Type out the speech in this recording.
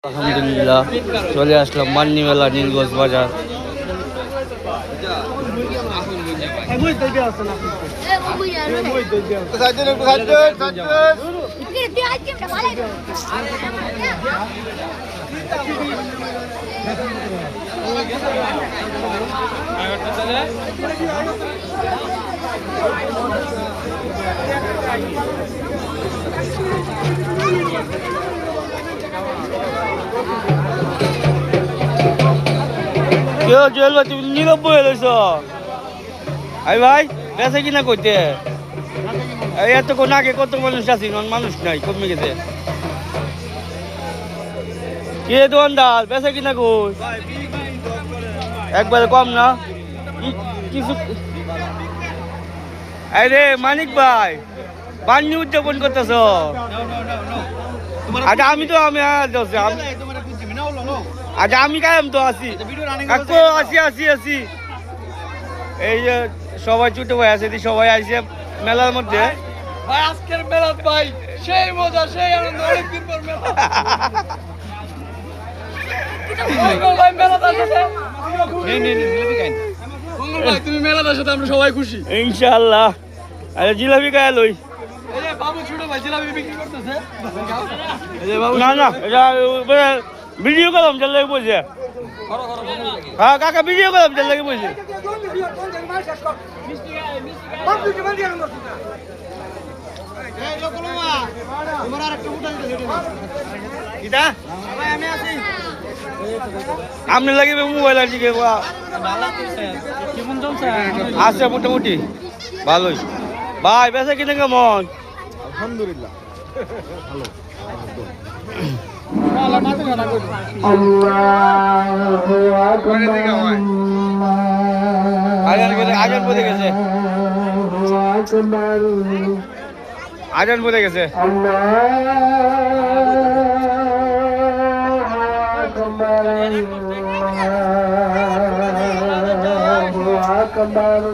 আলহামদুলিল্লাহ চলে আসলাম মান্নি মেলা নীলগঞ্জ বাজার। কেউ জেল তুমি নীরব এলেছ আই ভাই বেঁচে কিনা করতে এতক্ষণ আগে কত মানুষ আছে মানুষ নাই কমে গেছে। কে দোকানদার বেঁচে কিনা কই একবারে কম না কিছু। আরে মানিক ভাই পানি উদযাপন করতেছ? আচ্ছা আমি তো আচ্ছা আমি কায়াম তো আছি আছি এই যে সবাই ছোট ভাই আছে সবাই আসছে মেলার মধ্যে। ভাই আজকের মেলা ভাই সেই মজা সেই আনন্দ অনেকদিন পর মেলা। ভাই মেলা ভাই তুমি মেলা সাথে আমরা সবাই খুশি ইনশাআল্লাহ। আরে জিলাপি খায় লই বাবু ছোট ভাই জিলাপি বিক্রি করতেছে না না এটা ভিডিও করলাম যার লাগে বলছে। হ্যাঁ কাকা ভিডিও করলাম যার লাগে বলছে। আপনি লাগবে মোবাইল আর দিকে আছে মোটামুটি ভালোই। ভাই বেচা কিনে কেমন? আলহামদুলিল্লাহ আজান বলে গেছে আজান বলে গেছে। Allahu Akbar